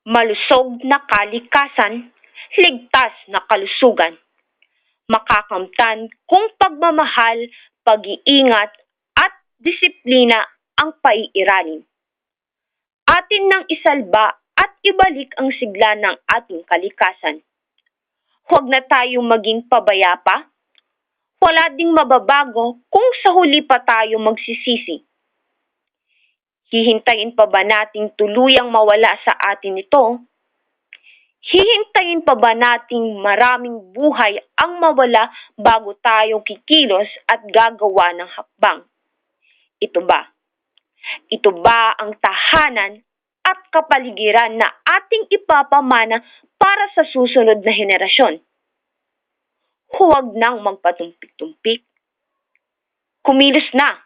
Malusog na kalikasan, ligtas na kalusugan. Makakamtan kung pagmamahal, pag-iingat at disiplina ang paiiranin. Atin nang isalba at ibalik ang sigla ng ating kalikasan. Huwag na tayong maging pabayapa. Wala ding mababago kung sa huli pa tayo magsisisi. Hihintayin pa ba nating tuluyang mawala sa atin ito? Hihintayin pa ba nating maraming buhay ang mawala bago tayo kikilos at gagawa ng hakbang? Ito ba? Ito ba ang tahanan at kapaligiran na ating ipapamana para sa susunod na henerasyon? Huwag nang magpatumpik-tumpik. Kumilos na.